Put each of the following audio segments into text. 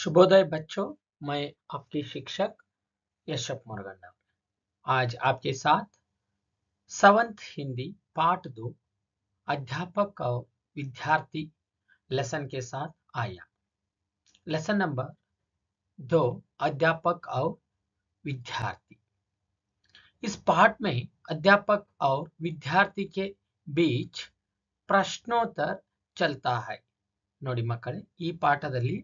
शुभोदय बच्चों, मैं आपके शिक्षक यशप मुरगन्ना आज आपके साथ 7th हिंदी पाठ 2 अध्यापक और विद्यार्थी लेसन के साथ आया। लेसन नंबर 2 अध्यापक और विद्यार्थी। इस पाठ में अध्यापक और विद्यार्थी के बीच ಪ್ರಶ್ನೋತ್ತರ ಚಲ್ತಾ ಹೈ। ನೋಡಿ ಮಕ್ಕಳೇ, ಈ ಪಾಠದಲ್ಲಿ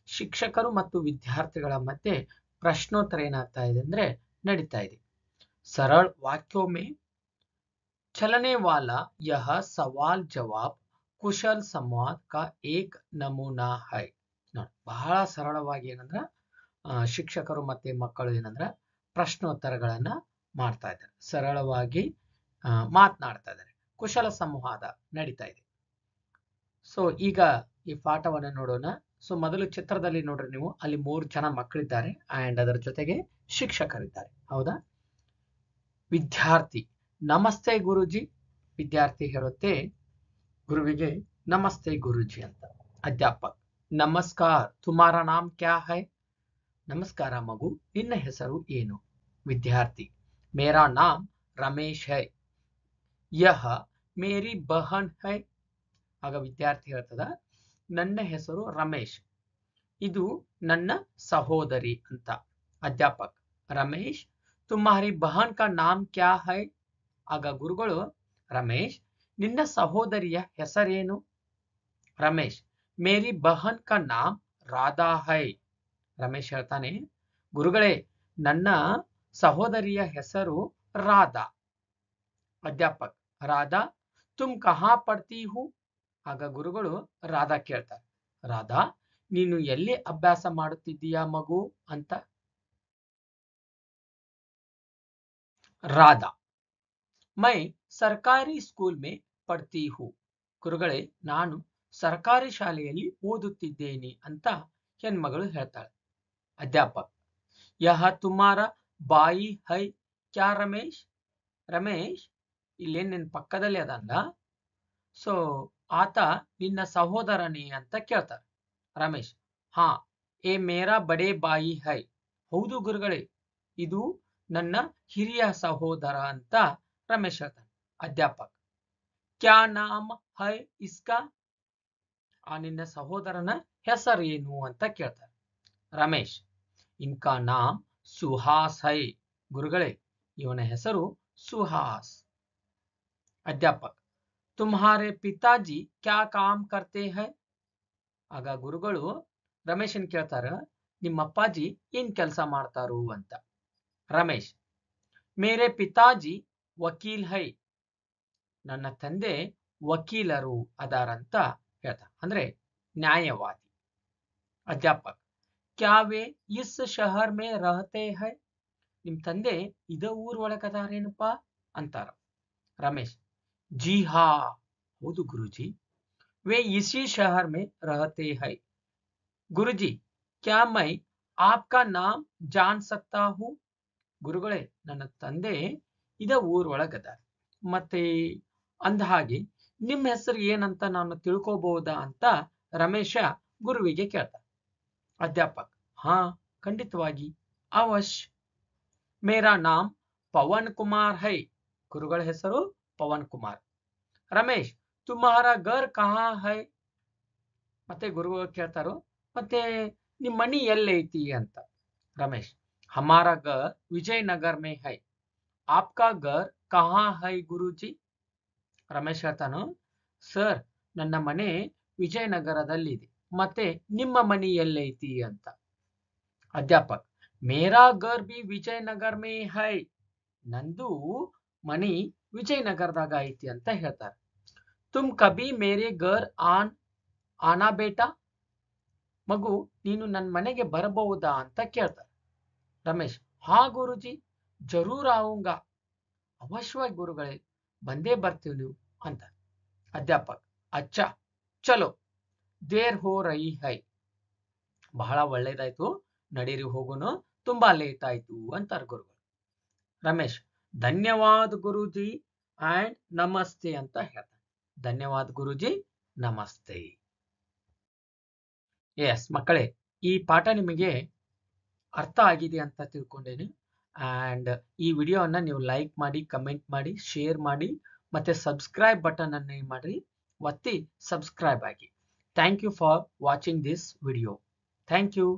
ಶಿಕ್ಷಕರು ಮತ್ತು ವಿದ್ಯಾರ್ಥಿಗಳ ಮಧ್ಯೆ ಪ್ರಶ್ನೋತ್ತರ ಏನಾಗ್ತಾ ಇದೆ ಅಂದ್ರೆ ನಡೀತಾ ಇದೆ। सरल वाक्यों में चलने वाला यह सवाल जवाब कुशल संवाद का एक नमूना है। ನೋಡಿ, ಬಹಳ ಸರಳವಾಗಿ ಏನಂದ್ರೆ ಶಿಕ್ಷಕರು ಮತ್ತೆ ಮಕ್ಕಳು ಏನಂದ್ರೆ ಪ್ರಶ್ನೋತ್ತರಗಳನ್ನ ಮಾಡ್ತಾ ಇದ್ದಾರೆ, ಸರಳವಾಗಿ ಮಾತನಾಡ್ತಾ ಇದ್ದಾರೆ, ಕುಶಲ ಸಂವಾದ ನಡೀತಾ ಇದೆ। ಸೊ ಈಗ ಈ ಪಾಠವನ್ನು ನೋಡೋಣ। ಸೊ ಮೊದಲು ಚಿತ್ರದಲ್ಲಿ ನೋಡ್ರಿ ನೀವು, ಅಲ್ಲಿ 3 ಜನ ಮಕ್ಕಳಿದ್ದಾರೆ ಅಂಡ್ ಅದರ ಜೊತೆಗೆ ಶಿಕ್ಷಕರಿದ್ದಾರೆ, ಹೌದಾ? ವಿದ್ಯಾರ್ಥಿ ನಮಸ್ತೆ ಗುರುಜಿ, ವಿದ್ಯಾರ್ಥಿ ಹೇಳುತ್ತೆ ಗುರುವಿಗೆ ನಮಸ್ತೆ ಗುರುಜಿ ಅಂತ। ಅಧ್ಯಾಪಕ ನಮಸ್ಕಾರ, ತುಮಾರಾ ನಾಮ್ ಕ್ಯಾ ಹೈ? ನಮಸ್ಕಾರ ಮಗು, ನಿನ್ನ ಹೆಸರು ಏನು? ವಿದ್ಯಾರ್ಥಿ ಮೇರಾ ನಾಮ್ ರಮೇಶ್ ಹೈ, ಯಹ ಮೇರಿ ಬಹನ್ ಹೈ। ಆಗ ವಿದ್ಯಾರ್ಥಿ ಹೇಳ್ತದ, ನನ್ನ ಹೆಸರು ರಮೇಶ್, ಇದು ನನ್ನ ಸಹೋದರಿ ಅಂತ। ಅಧ್ಯಾಪಕ ರಮೇಶ್ ತುಮಾರಿ ಬಹನ್ ಕಾ ನಾಮ್ ಕ್ಯಾ ಹೈ? ಆಗ ಗುರುಗಳು, ರಮೇಶ್ ನಿನ್ನ ಸಹೋದರಿಯ ಹೆಸರೇನು? ರಮೇಶ್ ಮೇರಿ ಬಹನ್ ಕಾ ನಾಮ್ ರಾಧಾ ಹೈ। ರಮೇಶ್ ಹೇಳ್ತಾನೆ, ಗುರುಗಳೇ ನನ್ನ ಸಹೋದರಿಯ ಹೆಸರು ರಾಧಾ। ಅಧ್ಯಾಪಕ ರಾಧಾ ತುಮ್ ಕಹಾ ಪಡ್ತಿ ಹೂ? ಆಗ ಗುರುಗಳು ರಾಧಾ ಕೇಳ್ತಾರೆ, ರಾಧಾ ನೀನು ಎಲ್ಲಿ ಅಭ್ಯಾಸ ಮಾಡುತ್ತಿದ್ದೀಯಾ ಮಗು ಅಂತ। ರಾಧಾ ಮೈ ಸರ್ಕಾರಿ ಸ್ಕೂಲ್ ಮೇ ಪಡ್ತಿ ಹೂ, ಗುರುಗಳೇ ನಾನು ಸರ್ಕಾರಿ ಶಾಲೆಯಲ್ಲಿ ಓದುತ್ತಿದ್ದೇನೆ ಅಂತ ಹೆಣ್ಮಗಳು ಹೇಳ್ತಾಳೆ। ಅಧ್ಯಾಪಕ ಯಹ ತುಮಾರ ಬಾಯಿ ಹೈ ಕ್ಯಾ ರಮೇಶ್? ರಮೇಶ್ ಇಲ್ಲೇನ್ ನಿನ್ನ ಪಕ್ಕದಲ್ಲಿ ಅದಲ್ಲ, ಸೊ ಆತ ನಿನ್ನ ಸಹೋದರನೇ ಅಂತ ಕೇಳ್ತಾರೆ। ರಮೇಶ್ ಹಾ ಏ ಮೇರಾ ಬಡೇ ಬಾಯಿ ಹೈ, ಹೌದು ಗುರುಗಳೇ ಇದು ನನ್ನ ಹಿರಿಯ ಸಹೋದರ ಅಂತ ರಮೇಶ್ ಹೇಳ್ತಾನೆ। ಅಧ್ಯಾಪಕ ಕ್ಯಾ ನಾಮ್ ಹೈ ಇಸ್ಕಾ? ಆ ನಿನ್ನ ಸಹೋದರನ ಹೆಸರು ಏನು ಅಂತ ಕೇಳ್ತಾರೆ। ರಮೇಶ್ ಇನ್ಕಾ ನಾಮ್ ಸುಹಾಸ್ ಹೈ, ಗುರುಗಳೇ ಇವನ ಹೆಸರು ಸುಹಾಸ್। ಅಧ್ಯಾಪಕ ತುಮ್ಹಾರೆ ಪಿತಾಜಿ ಕ್ಯಾ ಕಾಮ್ ಕರ್ತೆ ಹೈ? ಆಗ ಗುರುಗಳು ರಮೇಶನ್ ಕೇಳ್ತಾರ, ನಿಮ್ಮ ಅಪ್ಪಾಜಿ ಏನ್ ಕೆಲಸ ಮಾಡ್ತಾರು ಅಂತ। ರಮೇಶ್ ಮೇರೆ ಪಿತಾಜಿ ವಕೀಲ್ ಹೈ, ನನ್ನ ತಂದೆ ವಕೀಲರು ಅದಾರಂತ ಹೇಳ್ತಾರೆ, ಅಂದ್ರೆ ನ್ಯಾಯವಾದಿ। ಅಧ್ಯಾಪಕ ಕ್ಯಾ ವೇ ಇಸ್ ಶಹರ್ ಮೇ ರಹತೆ ಹೈ? ನಿಮ್ ತಂದೆ ಇದ ಊರ್ ಒಳಗದಾರೇನಪ್ಪ ಅಂತಾರ। ರಮೇಶ್ जी हाँ ಹೌದು ಗುರುಜಿ, वे इसी शहर में रहते हैं। गुरुजी क्या मैं आपका नाम जान सकता हूँ? ಗುರುಗಳೇ ನನ್ನ ತಂದೆ ಇದ ಊರ್ ಒಳಗದಾರೆ, ಮತ್ತೆ ಅಂದ ಹಾಗೆ ನಿಮ್ಮ ಹೆಸರು ಏನಂತ ನಾನು ತಿಳ್ಕೋಬಹುದಾ ಅಂತ ರಮೇಶ ಗುರುವಿಗೆ ಕೇಳ್ತಾರೆ। ಅಧ್ಯಾಪಕ ಹಾ ಖಂಡಿತವಾಗಿ, ಅವಶ್ಯ। ಮೇರಾ ನಾಮ್ ಪವನ್ ಕುಮಾರ್ ಹೈ, ಗುರುಗಳ ಹೆಸರು ಪವನ್ ಕುಮಾರ್। ರಮೇಶ್ ತುಮ್ಹಾರಾ ಘರ್ ಕಹಾ ಹೈ? ಮತ್ತೆ ಗುರುಗಳು ಕೇಳ್ತಾರೋ, ಮತ್ತೆ ನಿಮ್ಮ ಮನಿ ಎಲ್ಲೈತಿ ಅಂತ। ರಮೇಶ್ ಹಮಾರಾ ಘರ್ ವಿಜಯನಗರ್ ಮೇ ಹೈ, ಆಪ್ಕಾ ಘರ್ ಕಹಾ ಹೈ ಗುರುಜಿ? ರಮೇಶ್ ಹೇಳ್ತಾನು, ಸರ್ ನನ್ನ ಮನೆ ವಿಜಯನಗರದಲ್ಲಿದೆ, ಮತ್ತೆ ನಿಮ್ಮ ಮನಿ ಎಲ್ಲೈತಿ ಅಂತ। ಅಧ್ಯಾಪಕ ಮೇರಾ ಘರ್ ಬಿ ವಿಜಯನಗರ್ ಮೇ ಹೈ, ನಂದು ಮನಿ ವಿಜಯನಗರದಾಗ ಐತಿ ಅಂತ ಹೇಳ್ತಾರೆ। ತುಮ್ ಕಬಿ ಮೇರೆ ಘರ್ ಆನಾ ಬೇಟಾ? ಮಗು ನೀನು ನನ್ನ ಮನೆಗೆ ಬರಬಹುದಾ ಅಂತ ಕೇಳ್ತಾರೆ। ರಮೇಶ್ ಹಾ ಗುರುಜಿ ಜರೂರ್ ಆऊंगा, ಅವಶ್ಯವಾಗಿ ಗುರುಗಳೇ ಬಂದೇ ಬರ್ತೀವಿ ನೀವು ಅಂತ। ಅಧ್ಯಾಪಕ ಅಚ್ಚಾ ಚಲೋ ದೇರ್ ಹೋ ರಹಿ ಹೈ, ಬಹಳ ಒಳ್ಳೇದಾಯ್ತು ನಡೀರಿ ಹೋಗೋನು, ತುಂಬಾ ಲೇಟ್ ಆಯ್ತು ಅಂತಾರೆ ಗುರುಗಳು। ರಮೇಶ್ ಧನ್ಯವಾದ ಗುರುಜಿ ಅಂಡ್ ನಮಸ್ತೆ ಅಂತ ಹೇಳ್ತಾರೆ। ಧನ್ಯವಾದ ಗುರುಜಿ ನಮಸ್ತೆ। ಎಸ್ ಮಕ್ಕಳೇ, ಈ ಪಾಠ ನಿಮಗೆ ಅರ್ಥ ಆಗಿದೆ ಅಂತ ತಿಳ್ಕೊಂಡೇನೆ. ಆ್ಯಂಡ್ ಈ ವಿಡಿಯೋವನ್ನು ನೀವು ಲೈಕ್ ಮಾಡಿ, ಕಮೆಂಟ್ ಮಾಡಿ, ಶೇರ್ ಮಾಡಿ, ಮತ್ತೆ ಸಬ್ಸ್ಕ್ರೈಬ್ ಬಟನ್ ಅನ್ನು ಏನು ಮಾಡಿರಿ, ಒತ್ತಿ ಸಬ್ಸ್ಕ್ರೈಬ್ ಆಗಿ. Thank you for watching this video. Thank you.